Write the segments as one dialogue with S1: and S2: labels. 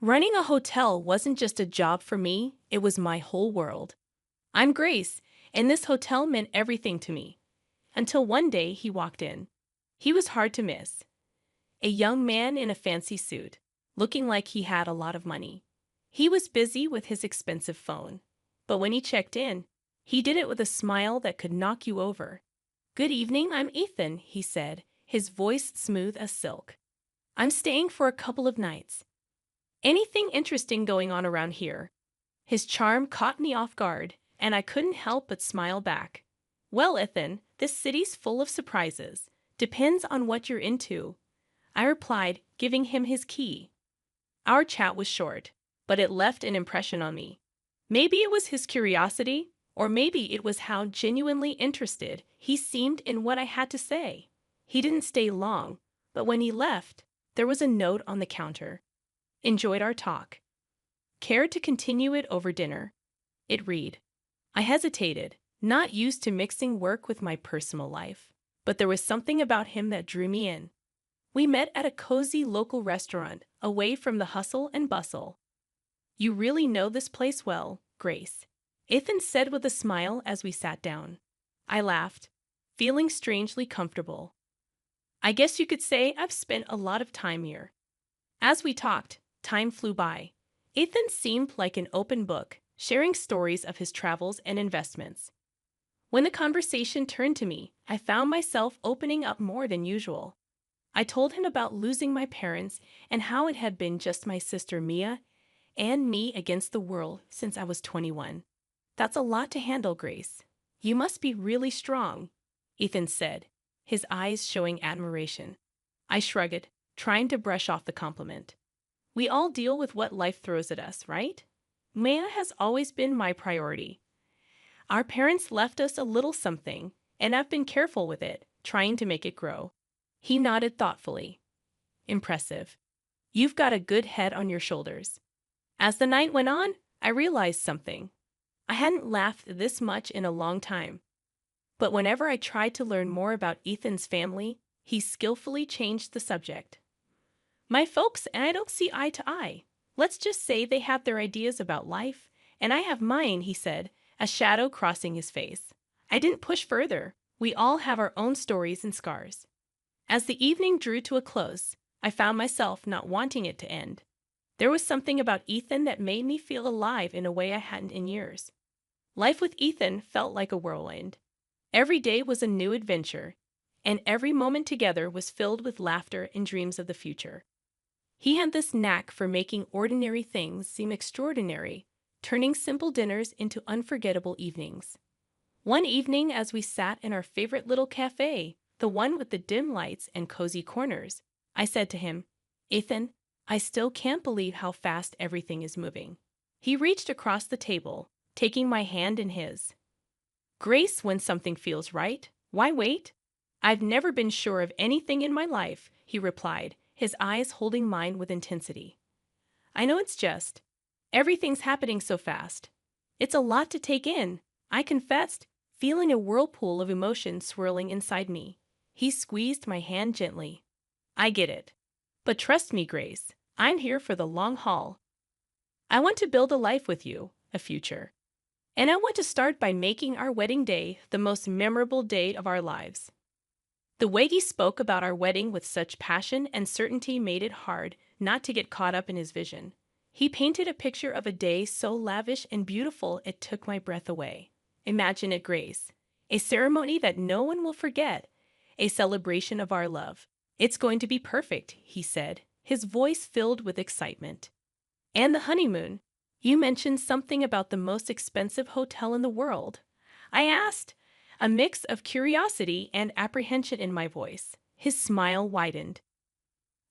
S1: Running a hotel wasn't just a job for me, it was my whole world. I'm Grace, and this hotel meant everything to me. Until one day he walked in. He was hard to miss. A young man in a fancy suit, looking like he had a lot of money. He was busy with his expensive phone. But when he checked in, he did it with a smile that could knock you over. "Good evening, I'm Ethan," he said, his voice smooth as silk. "I'm staying for a couple of nights. Anything interesting going on around here?" His charm caught me off guard, and I couldn't help but smile back. "Well, Ethan, this city's full of surprises. Depends on what you're into," I replied, giving him his key. Our chat was short, but it left an impression on me. Maybe it was his curiosity, or maybe it was how genuinely interested he seemed in what I had to say. He didn't stay long, but when he left, there was a note on the counter. "Enjoyed our talk. Care to continue it over dinner?" It read. I hesitated, not used to mixing work with my personal life, but there was something about him that drew me in. We met at a cozy local restaurant, away from the hustle and bustle. "You really know this place well, Grace," Ethan said with a smile as we sat down. I laughed, feeling strangely comfortable. "I guess you could say I've spent a lot of time here." As we talked, time flew by. Ethan seemed like an open book, sharing stories of his travels and investments. When the conversation turned to me, I found myself opening up more than usual. I told him about losing my parents and how it had been just my sister Mia and me against the world since I was 21. "That's a lot to handle, Grace. You must be really strong," Ethan said, his eyes showing admiration. I shrugged, trying to brush off the compliment. "We all deal with what life throws at us, right? Mia has always been my priority. Our parents left us a little something, and I've been careful with it, trying to make it grow." He nodded thoughtfully. "Impressive. You've got a good head on your shoulders." As the night went on, I realized something. I hadn't laughed this much in a long time. But whenever I tried to learn more about Ethan's family, he skillfully changed the subject. "My folks and I don't see eye to eye. Let's just say they have their ideas about life, and I have mine," he said, a shadow crossing his face. I didn't push further. We all have our own stories and scars. As the evening drew to a close, I found myself not wanting it to end. There was something about Ethan that made me feel alive in a way I hadn't in years. Life with Ethan felt like a whirlwind. Every day was a new adventure, and every moment together was filled with laughter and dreams of the future. He had this knack for making ordinary things seem extraordinary, turning simple dinners into unforgettable evenings. One evening, as we sat in our favorite little cafe, the one with the dim lights and cozy corners, I said to him, "Ethan, I still can't believe how fast everything is moving." He reached across the table, taking my hand in his. "Grace, when something feels right, why wait? I've never been sure of anything in my life," he replied, his eyes holding mine with intensity. "I know it's just. Everything's happening so fast. It's a lot to take in," I confessed, feeling a whirlpool of emotion swirling inside me. He squeezed my hand gently. "I get it. But trust me, Grace, I'm here for the long haul. I want to build a life with you, a future. And I want to start by making our wedding day the most memorable day of our lives." The way he spoke about our wedding with such passion and certainty made it hard not to get caught up in his vision. He painted a picture of a day so lavish and beautiful it took my breath away. "Imagine it, Grace. A ceremony that no one will forget. A celebration of our love. It's going to be perfect," he said, his voice filled with excitement. "And the honeymoon. You mentioned something about the most expensive hotel in the world," I asked, a mix of curiosity and apprehension in my voice. His smile widened.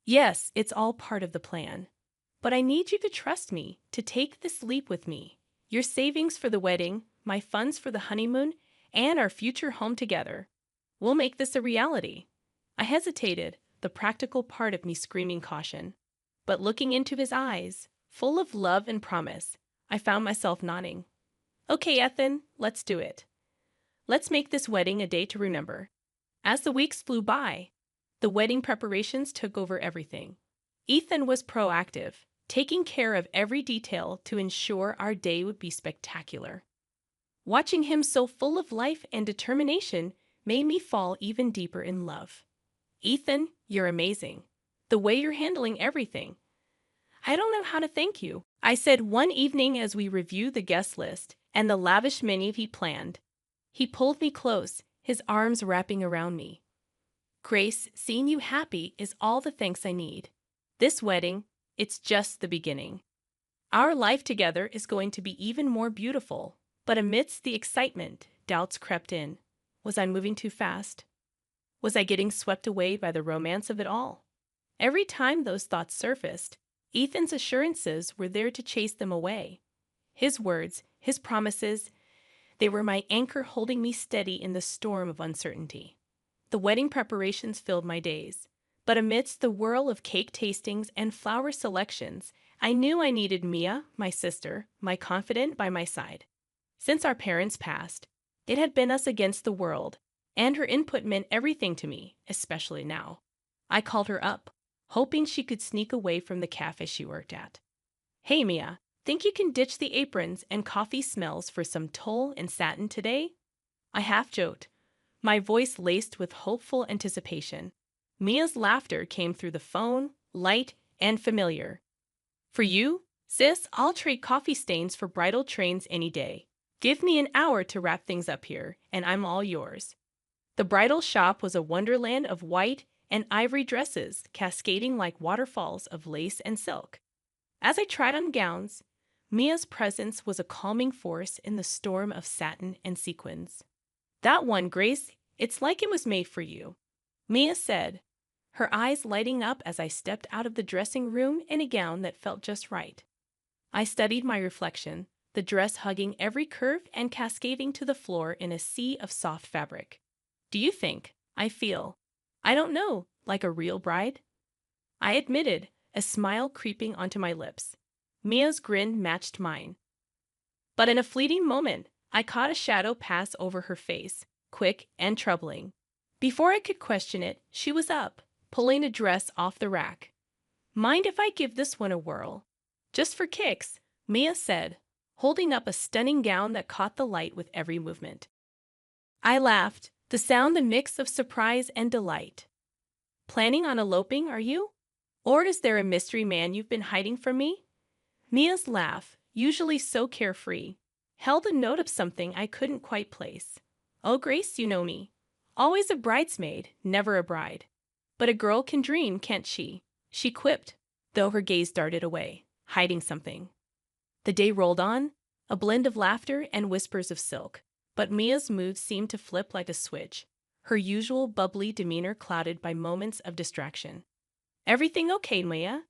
S1: "Yes, it's all part of the plan. But I need you to trust me, to take this leap with me. Your savings for the wedding, my funds for the honeymoon, and our future home together. We'll make this a reality." I hesitated, the practical part of me screaming caution. But looking into his eyes, full of love and promise, I found myself nodding. "Okay, Ethan, let's do it. Let's make this wedding a day to remember." As the weeks flew by, the wedding preparations took over everything. Ethan was proactive, taking care of every detail to ensure our day would be spectacular. Watching him so full of life and determination made me fall even deeper in love. Ethan, you're amazing. The way you're handling everything. I don't know how to thank you, I said one evening as we reviewed the guest list and the lavish menu he planned. He pulled me close, his arms wrapping around me. Grace, seeing you happy is all the thanks I need. This wedding, it's just the beginning. Our life together is going to be even more beautiful, but amidst the excitement, doubts crept in. Was I moving too fast? Was I getting swept away by the romance of it all? Every time those thoughts surfaced, Ethan's assurances were there to chase them away. His words, his promises, they were my anchor holding me steady in the storm of uncertainty. The wedding preparations filled my days, but amidst the whirl of cake tastings and flower selections, I knew I needed Mia, my sister, my confidant, by my side. Since our parents passed, it had been us against the world, and her input meant everything to me, especially now. I called her up, hoping she could sneak away from the cafe she worked at. Hey Mia, think you can ditch the aprons and coffee smells for some tulle and satin today? I half joked, my voice laced with hopeful anticipation. Mia's laughter came through the phone, light and familiar. For you, sis, I'll trade coffee stains for bridal trains any day. Give me an hour to wrap things up here, and I'm all yours. The bridal shop was a wonderland of white and ivory dresses cascading like waterfalls of lace and silk. As I tried on gowns, Mia's presence was a calming force in the storm of satin and sequins. That one, Grace, it's like it was made for you, Mia said, her eyes lighting up as I stepped out of the dressing room in a gown that felt just right. I studied my reflection, the dress hugging every curve and cascading to the floor in a sea of soft fabric. Do you think I feel, I don't know, like a real bride? I admitted, a smile creeping onto my lips. Mia's grin matched mine. But in a fleeting moment, I caught a shadow pass over her face, quick and troubling. Before I could question it, she was up, pulling a dress off the rack. Mind if I give this one a whirl? Just for kicks, Mia said, holding up a stunning gown that caught the light with every movement. I laughed, the sound a mix of surprise and delight. Planning on eloping, are you? Or is there a mystery man you've been hiding from me? Mia's laugh, usually so carefree, held a note of something I couldn't quite place. Oh, Grace, you know me. Always a bridesmaid, never a bride. But a girl can dream, can't she? She quipped, though her gaze darted away, hiding something. The day rolled on, a blend of laughter and whispers of silk, but Mia's mood seemed to flip like a switch, her usual bubbly demeanor clouded by moments of distraction. Everything okay, Mia?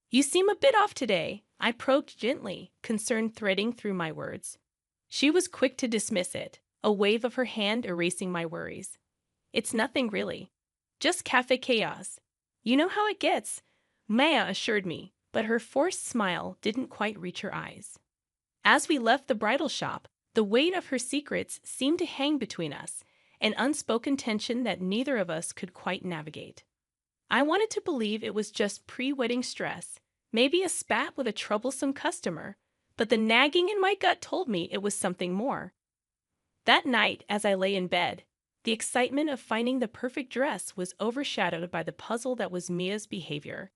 S1: You seem a bit off today, I probed gently, concern threading through my words. She was quick to dismiss it, a wave of her hand erasing my worries. It's nothing really. Just cafe chaos. You know how it gets, Mia assured me, but her forced smile didn't quite reach her eyes. As we left the bridal shop, the weight of her secrets seemed to hang between us, an unspoken tension that neither of us could quite navigate. I wanted to believe it was just pre-wedding stress, maybe a spat with a troublesome customer, but the nagging in my gut told me it was something more. That night, as I lay in bed, the excitement of finding the perfect dress was overshadowed by the puzzle that was Mia's behavior.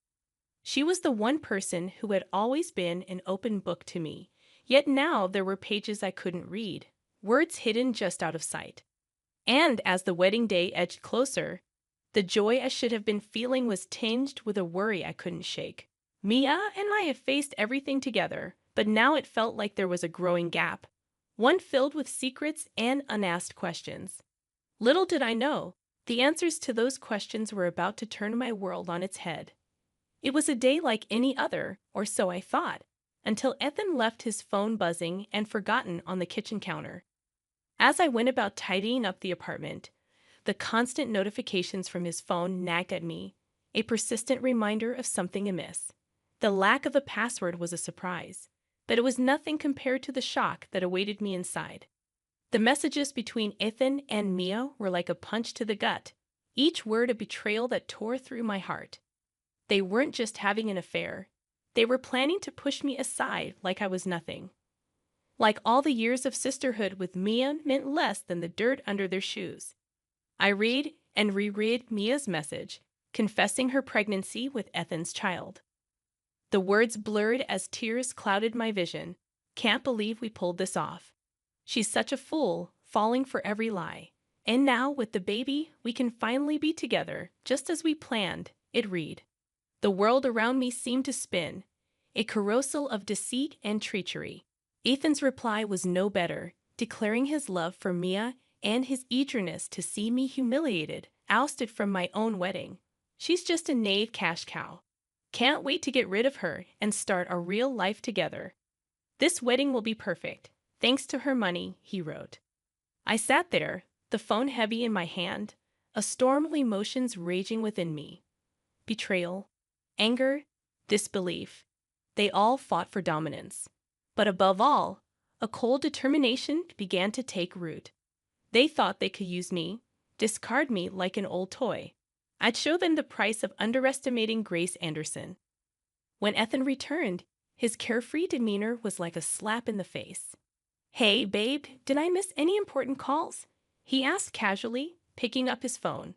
S1: She was the one person who had always been an open book to me, yet now there were pages I couldn't read, words hidden just out of sight. And as the wedding day edged closer, the joy I should have been feeling was tinged with a worry I couldn't shake. Mia and I have faced everything together, but now it felt like there was a growing gap, one filled with secrets and unasked questions. Little did I know, the answers to those questions were about to turn my world on its head. It was a day like any other, or so I thought, until Ethan left his phone buzzing and forgotten on the kitchen counter. As I went about tidying up the apartment, the constant notifications from his phone nagged at me, a persistent reminder of something amiss. The lack of a password was a surprise, but it was nothing compared to the shock that awaited me inside. The messages between Ethan and Mia were like a punch to the gut, each word a betrayal that tore through my heart. They weren't just having an affair. They were planning to push me aside like I was nothing. Like all the years of sisterhood with Mia meant less than the dirt under their shoes. I read and reread Mia's message, confessing her pregnancy with Ethan's child. The words blurred as tears clouded my vision. Can't believe we pulled this off. She's such a fool, falling for every lie. And now, with the baby, we can finally be together, just as we planned, it read. The world around me seemed to spin, a carousel of deceit and treachery. Ethan's reply was no better, declaring his love for Mia and his eagerness to see me humiliated, ousted from my own wedding. She's just a knave cash cow. Can't wait to get rid of her and start a real life together. This wedding will be perfect, thanks to her money, he wrote. I sat there, the phone heavy in my hand, a storm of emotions raging within me. Betrayal, anger, disbelief. They all fought for dominance. But above all, a cold determination began to take root. They thought they could use me, discard me like an old toy. I'd show them the price of underestimating Grace Anderson. When Ethan returned, his carefree demeanor was like a slap in the face. Hey, babe, did I miss any important calls? He asked casually, picking up his phone.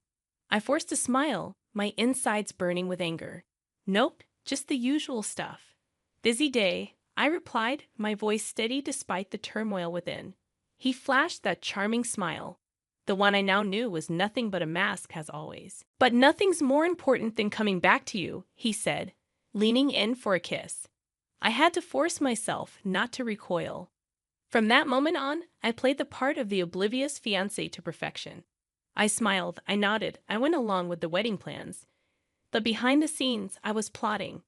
S1: I forced a smile, my insides burning with anger. Nope, just the usual stuff. Busy day, I replied, my voice steady despite the turmoil within. He flashed that charming smile. The one I now knew was nothing but a mask, as always. But nothing's more important than coming back to you, he said, leaning in for a kiss. I had to force myself not to recoil. From that moment on, I played the part of the oblivious fiancé to perfection. I smiled, I nodded, I went along with the wedding plans. But behind the scenes, I was planning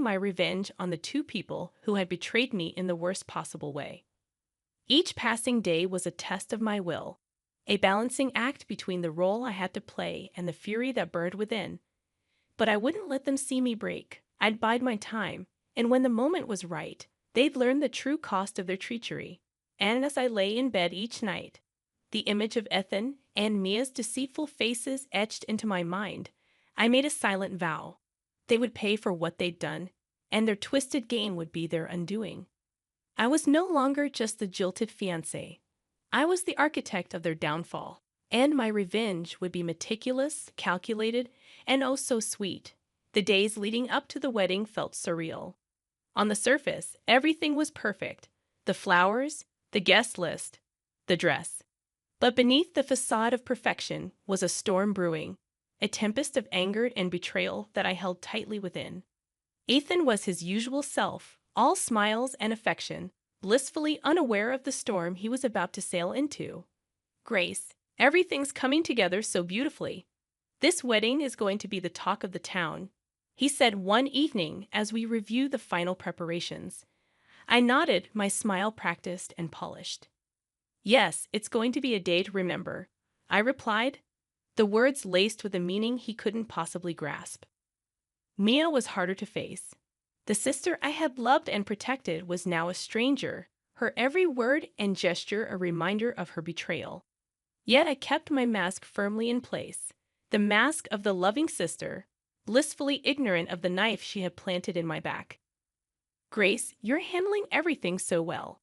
S1: my revenge on the two people who had betrayed me in the worst possible way. Each passing day was a test of my will, a balancing act between the role I had to play and the fury that burned within. But I wouldn't let them see me break. I'd bide my time, and when the moment was right, they'd learn the true cost of their treachery. And as I lay in bed each night, the image of Ethan and Mia's deceitful faces etched into my mind, I made a silent vow. They would pay for what they'd done, and their twisted game would be their undoing. I was no longer just the jilted fiancé. I was the architect of their downfall, and my revenge would be meticulous, calculated, and oh so sweet. The days leading up to the wedding felt surreal. On the surface, everything was perfect. The flowers, the guest list, the dress. But beneath the facade of perfection was a storm brewing, a tempest of anger and betrayal that I held tightly within. Ethan was his usual self, all smiles and affection, blissfully unaware of the storm he was about to sail into. Grace, everything's coming together so beautifully. This wedding is going to be the talk of the town, he said one evening as we reviewed the final preparations. I nodded, my smile practiced and polished. Yes, it's going to be a day to remember, I replied, the words laced with a meaning he couldn't possibly grasp. Mia was harder to face. The sister I had loved and protected was now a stranger, her every word and gesture a reminder of her betrayal. Yet I kept my mask firmly in place, the mask of the loving sister, blissfully ignorant of the knife she had planted in my back. Grace, you're handling everything so well.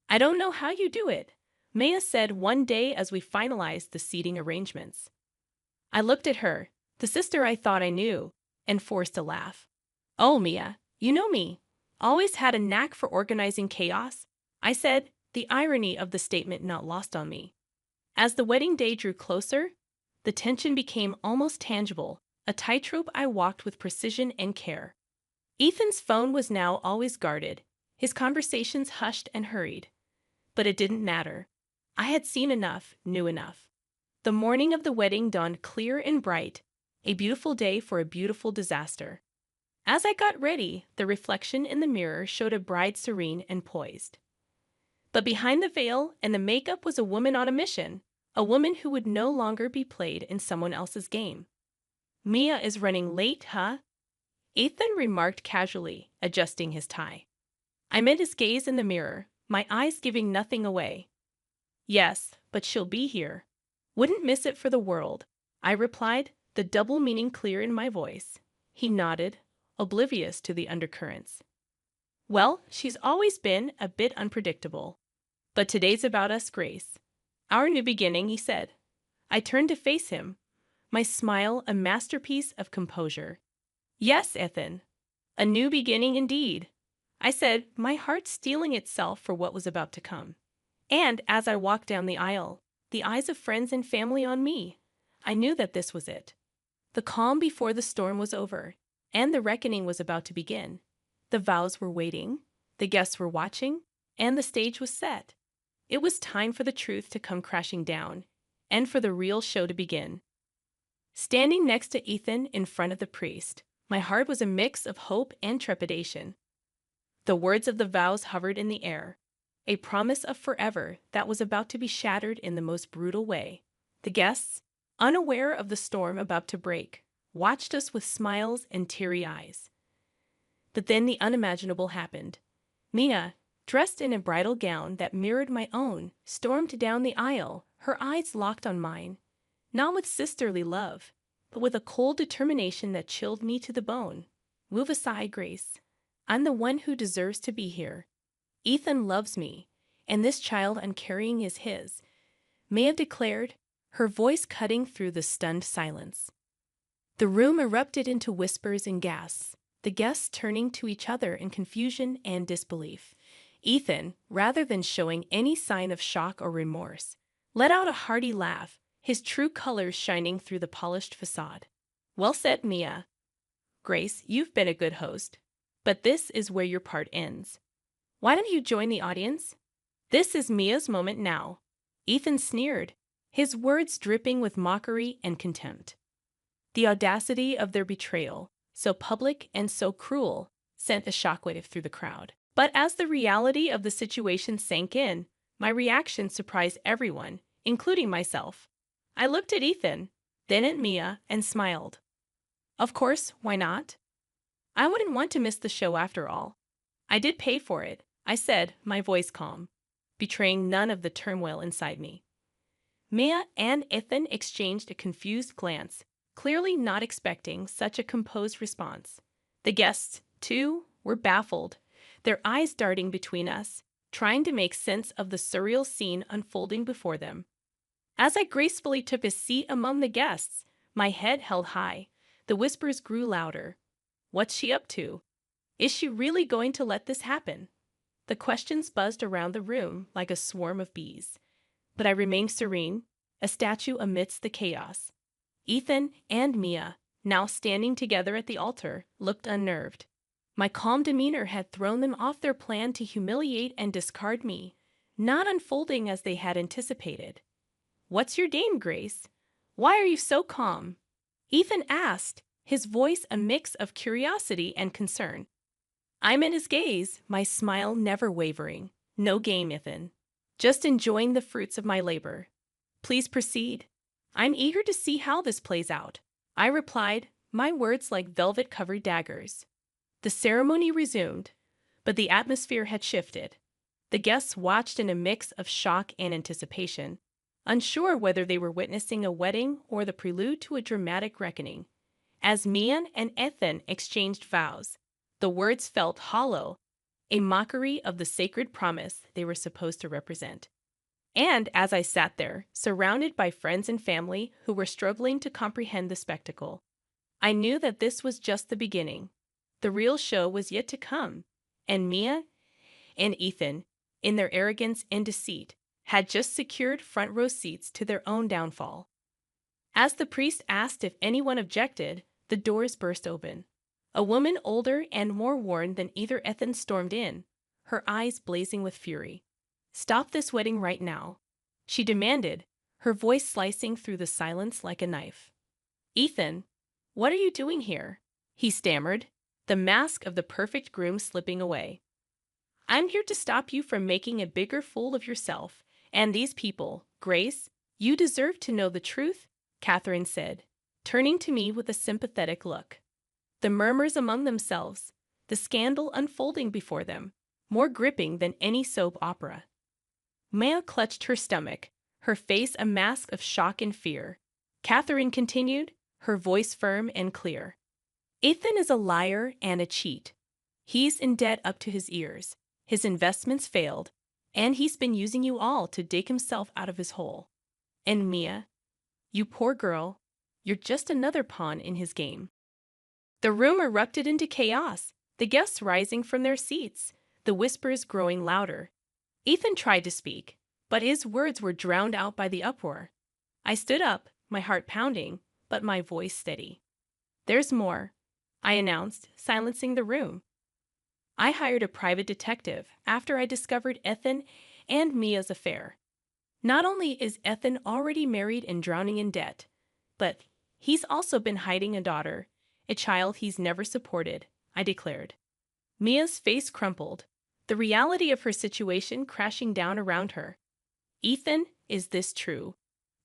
S1: I don't know how you do it, Maya said one day as we finalized the seating arrangements. I looked at her, the sister I thought I knew, and forced a laugh. Oh, Mia, you know me. Always had a knack for organizing chaos, I said, the irony of the statement not lost on me. As the wedding day drew closer, the tension became almost tangible, a tightrope I walked with precision and care. Ethan's phone was now always guarded, his conversations hushed and hurried. But it didn't matter. I had seen enough, knew enough. The morning of the wedding dawned clear and bright, a beautiful day for a beautiful disaster. As I got ready, the reflection in the mirror showed a bride serene and poised. But behind the veil and the makeup was a woman on a mission, a woman who would no longer be played in someone else's game. Mia is running late, huh? Ethan remarked casually, adjusting his tie. I met his gaze in the mirror, my eyes giving nothing away. Yes, but she'll be here. Wouldn't miss it for the world, I replied, the double meaning clear in my voice. He nodded, oblivious to the undercurrents. Well, she's always been a bit unpredictable. But today's about us, Grace. Our new beginning, he said. I turned to face him, my smile a masterpiece of composure. Yes, Ethan. A new beginning indeed, I said, my heart steeling itself for what was about to come. And as I walked down the aisle, the eyes of friends and family on me, I knew that this was it. The calm before the storm was over, and the reckoning was about to begin. The vows were waiting, the guests were watching, and the stage was set. It was time for the truth to come crashing down, and for the real show to begin. Standing next to Ethan in front of the priest, my heart was a mix of hope and trepidation. The words of the vows hovered in the air, a promise of forever that was about to be shattered in the most brutal way. The guests, unaware of the storm about to break, watched us with smiles and teary eyes. But then the unimaginable happened. Mia, dressed in a bridal gown that mirrored my own, stormed down the aisle, her eyes locked on mine, not with sisterly love, but with a cold determination that chilled me to the bone. Move aside, Grace. I'm the one who deserves to be here. Ethan loves me, and this child I'm carrying is his, Maya declared, her voice cutting through the stunned silence. The room erupted into whispers and gasps, the guests turning to each other in confusion and disbelief. Ethan, rather than showing any sign of shock or remorse, let out a hearty laugh, his true colors shining through the polished facade. Well said, Mia. Grace, you've been a good host, but this is where your part ends. Why don't you join the audience? This is Mia's moment now. Ethan sneered, his words dripping with mockery and contempt. The audacity of their betrayal, so public and so cruel, sent a shockwave through the crowd. But as the reality of the situation sank in, my reaction surprised everyone, including myself. I looked at Ethan, then at Mia, and smiled. Of course, why not? I wouldn't want to miss the show after all. I did pay for it, I said, my voice calm, betraying none of the turmoil inside me. Mia and Ethan exchanged a confused glance, clearly not expecting such a composed response. The guests, too, were baffled, their eyes darting between us, trying to make sense of the surreal scene unfolding before them. As I gracefully took a seat among the guests, my head held high, the whispers grew louder. What's she up to? Is she really going to let this happen? The questions buzzed around the room like a swarm of bees. But I remained serene, a statue amidst the chaos. Ethan and Mia, now standing together at the altar, looked unnerved. My calm demeanor had thrown them off their plan to humiliate and discard me, not unfolding as they had anticipated. What's your name, Grace? Why are you so calm? Ethan asked, his voice a mix of curiosity and concern. I met his gaze, my smile never wavering. No game, Ethan. Just enjoying the fruits of my labor. Please proceed. I'm eager to see how this plays out, I replied, my words like velvet-covered daggers. The ceremony resumed, but the atmosphere had shifted. The guests watched in a mix of shock and anticipation, unsure whether they were witnessing a wedding or the prelude to a dramatic reckoning. As Mia and Ethan exchanged vows, the words felt hollow, a mockery of the sacred promise they were supposed to represent. And as I sat there, surrounded by friends and family who were struggling to comprehend the spectacle, I knew that this was just the beginning. The real show was yet to come, and Mia and Ethan, in their arrogance and deceit, had just secured front row seats to their own downfall. As the priest asked if anyone objected, the doors burst open. A woman older and more worn than either Ethan stormed in, her eyes blazing with fury. Stop this wedding right now, she demanded, her voice slicing through the silence like a knife. Ethan, what are you doing here? He stammered, the mask of the perfect groom slipping away. I'm here to stop you from making a bigger fool of yourself and these people. Grace, you deserve to know the truth, Catherine said, turning to me with a sympathetic look. The murmurs among themselves, the scandal unfolding before them, more gripping than any soap opera. Maya clutched her stomach, her face a mask of shock and fear. Catherine continued, her voice firm and clear. Ethan is a liar and a cheat. He's in debt up to his ears. His investments failed, and he's been using you all to dig himself out of his hole. And Mia, you poor girl, you're just another pawn in his game. The room erupted into chaos, the guests rising from their seats, the whispers growing louder. Ethan tried to speak, but his words were drowned out by the uproar. I stood up, my heart pounding, but my voice steady. "There's more," I announced, silencing the room. I hired a private detective after I discovered Ethan and Mia's affair. Not only is Ethan already married and drowning in debt, but he's also been hiding a daughter, a child he's never supported, I declared. Mia's face crumpled, the reality of her situation crashing down around her. "Ethan, is this true?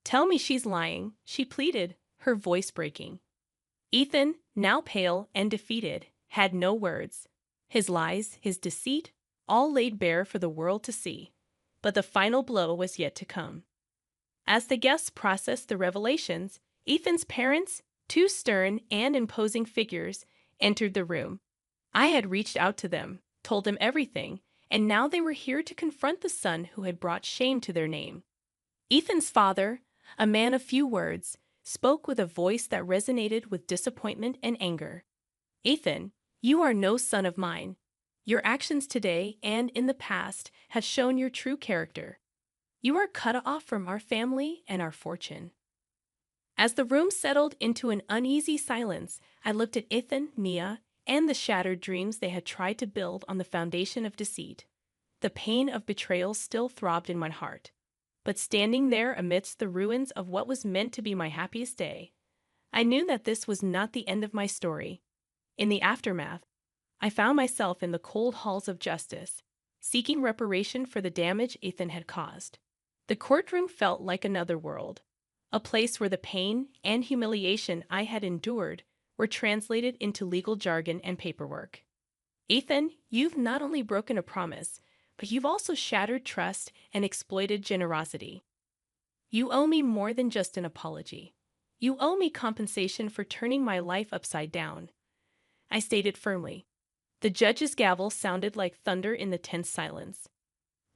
S1: Tell me she's lying," she pleaded, her voice breaking. Ethan, now pale and defeated, had no words. His lies, his deceit, all laid bare for the world to see. But the final blow was yet to come. As the guests processed the revelations, Ethan's parents, two stern and imposing figures, entered the room. I had reached out to them, told them everything, and now they were here to confront the son who had brought shame to their name. Ethan's father, a man of few words, spoke with a voice that resonated with disappointment and anger. "Ethan, you are no son of mine. Your actions today and in the past have shown your true character. You are cut off from our family and our fortune." As the room settled into an uneasy silence, I looked at Ethan, Mia, and the shattered dreams they had tried to build on the foundation of deceit. The pain of betrayal still throbbed in my heart. But standing there amidst the ruins of what was meant to be my happiest day, I knew that this was not the end of my story. In the aftermath, I found myself in the cold halls of justice, seeking reparation for the damage Ethan had caused. The courtroom felt like another world, a place where the pain and humiliation I had endured were translated into legal jargon and paperwork. "Ethan, you've not only broken a promise, but you've also shattered trust and exploited generosity. You owe me more than just an apology. You owe me compensation for turning my life upside down," I stated firmly. The judge's gavel sounded like thunder in the tense silence.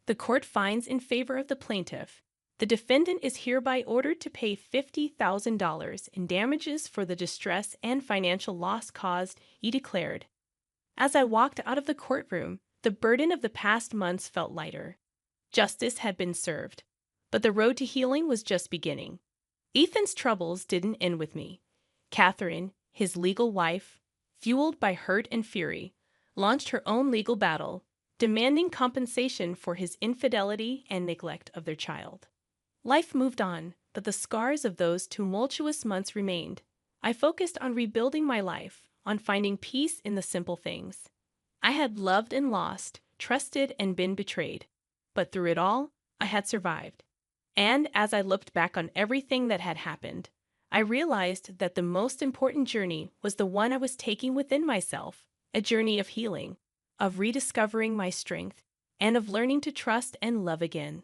S1: "The court finds in favor of the plaintiff. The defendant is hereby ordered to pay $50,000 in damages for the distress and financial loss caused," he declared. As I walked out of the courtroom, the burden of the past months felt lighter. Justice had been served, but the road to healing was just beginning. Ethan's troubles didn't end with me. Catherine, his legal wife, fueled by hurt and fury, launched her own legal battle, demanding compensation for his infidelity and neglect of their child. Life moved on, but the scars of those tumultuous months remained. I focused on rebuilding my life, on finding peace in the simple things. I had loved and lost, trusted and been betrayed, but through it all, I had survived. And as I looked back on everything that had happened, I realized that the most important journey was the one I was taking within myself, a journey of healing, of rediscovering my strength, and of learning to trust and love again.